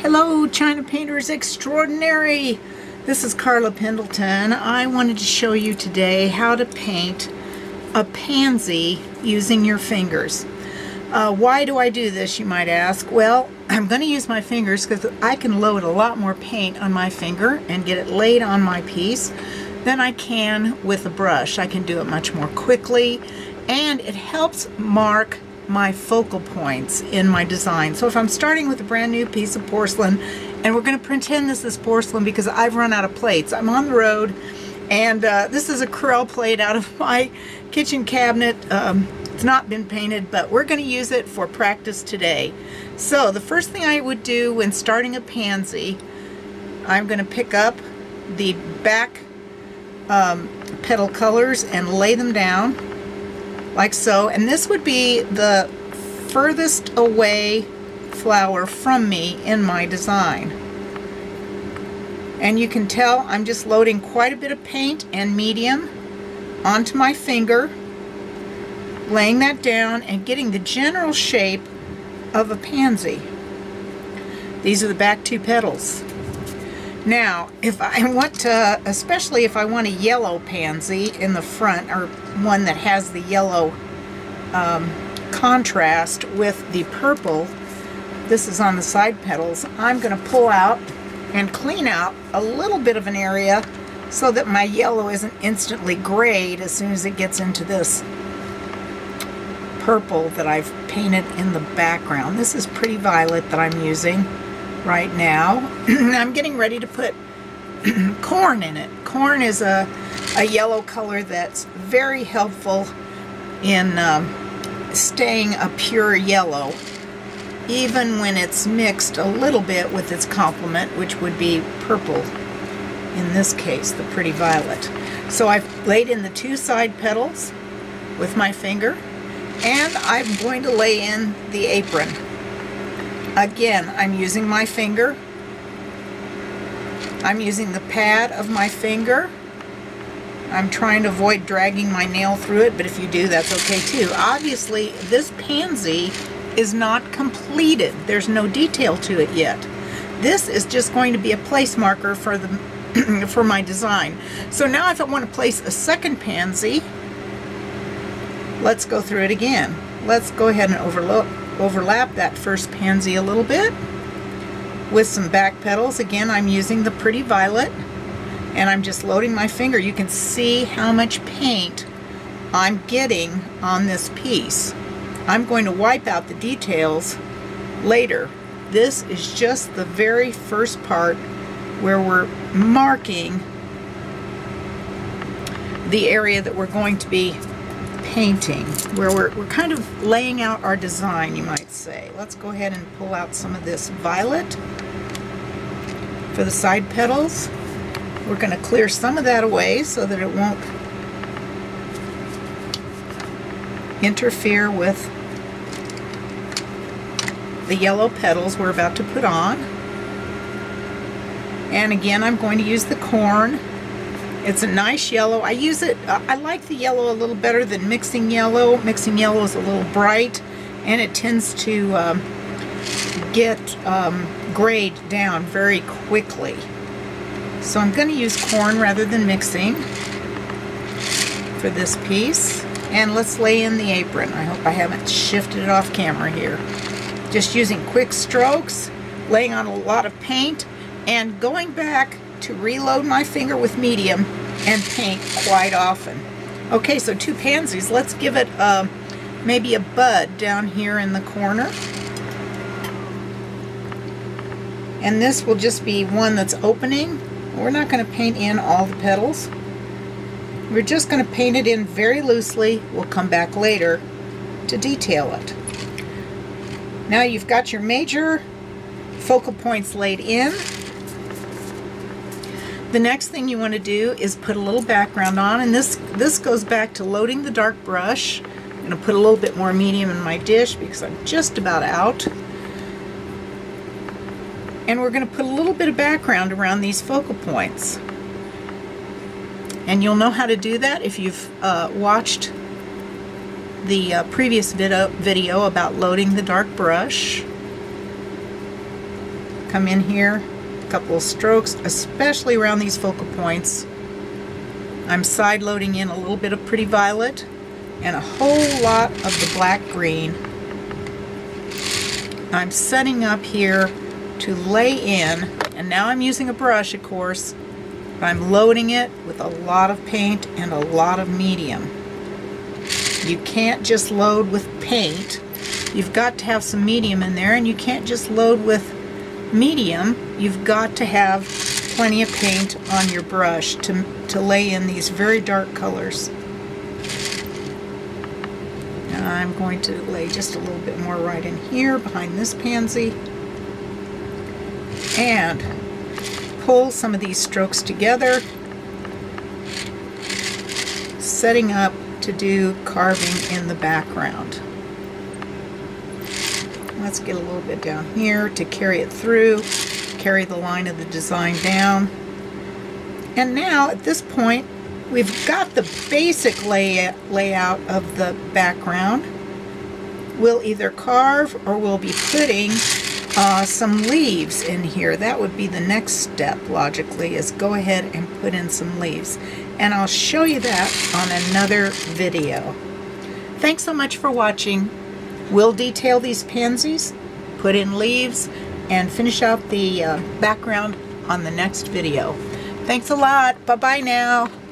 Hello, China Painters Extraordinary. This is Carla Pendleton. I wanted to show you today how to paint a pansy using your fingers. Why do I do this, you might ask? Well, I'm going to use my fingers because I can load a lot more paint on my finger and get it laid on my piece than I can with a brush. I can do it much more quickly, and it helps mark my focal points in my design. So if I'm starting with a brand new piece of porcelain, and we're going to pretend this is porcelain because I've run out of plates. I'm on the road, and this is a Corel plate out of my kitchen cabinet. It's not been painted, but we're going to use it for practice today. So the first thing I would do when starting a pansy, I'm going to pick up the back petal colors and lay them down like so, and this would be the furthest away flower from me in my design. And you can tell I'm just loading quite a bit of paint and medium onto my finger, laying that down and getting the general shape of a pansy. These are the back two petals. Now, if I want to, especially if I want a yellow pansy in the front, or one that has the yellow contrast with the purple, this is on the side petals, I'm going to pull out and clean out a little bit of an area so that my yellow isn't instantly grayed as soon as it gets into this purple that I've painted in the background. This is Pretty Violet that I'm using right now. I'm getting ready to put corn in it. Corn is a yellow color that's very helpful in staying a pure yellow, even when it's mixed a little bit with its complement, which would be purple, in this case, the Pretty Violet. So I've laid in the two side petals with my finger, and I'm going to lay in the apron. Again, I'm using my finger. I'm using the pad of my finger. I'm trying to avoid dragging my nail through it, but if you do, that's okay too. Obviously, this pansy is not completed. There's no detail to it yet. This is just going to be a place marker for the for my design. So now if I want to place a second pansy, let's go through it again. Let's go ahead and overlap that first pansy a little bit with some back petals. Again, I'm using the Pretty Violet, and I'm just loading my finger. You can see how much paint I'm getting on this piece. I'm going to wipe out the details later. This is just the very first part where we're marking the area that we're going to be painting, where we're kind of laying out our design, you might say. Let's go ahead and pull out some of this violet for the side petals. We're going to clear some of that away so that it won't interfere with the yellow petals we're about to put on. And again, I'm going to use the corn. It's a nice yellow. I use it, I like the yellow a little better than mixing yellow. Mixing yellow is a little bright, and it tends to get grayed down very quickly. So I'm going to use corn rather than mixing for this piece. And let's lay in the apron. I hope I haven't shifted it off camera here. Just using quick strokes, laying on a lot of paint, and going back to reload my finger with medium and paint quite often. Okay, so two pansies. Let's give it maybe a bud down here in the corner. And this will just be one that's opening. We're not going to paint in all the petals. We're just going to paint it in very loosely. We'll come back later to detail it. Now you've got your major focal points laid in. The next thing you want to do is put a little background on, and this goes back to loading the dark brush. I'm going to put a little bit more medium in my dish because I'm just about out. And we're going to put a little bit of background around these focal points. And you'll know how to do that if you've watched the previous video about loading the dark brush. come in here, a couple of strokes, especially around these focal points. I'm side loading in a little bit of pretty violet and a whole lot of the black green. I'm setting up here to lay in, and now I'm using a brush, of course, but I'm loading it with a lot of paint and a lot of medium. You can't just load with paint. You've got to have some medium in there, and you can't just load with medium. You've got to have plenty of paint on your brush to lay in these very dark colors. Now I'm going to lay just a little bit more right in here behind this pansy and pull some of these strokes together, setting up to do carving in the background. Let's get a little bit down here to carry it through, carry the line of the design down. And now at this point we've got the basic layout of the background. We'll either carve or we'll be putting some leaves in here. That would be the next step, logically, is go ahead and put in some leaves. And I'll show you that on another video. Thanks so much for watching. We'll detail these pansies, put in leaves, and finish out the background on the next video. Thanks a lot. Bye-bye now.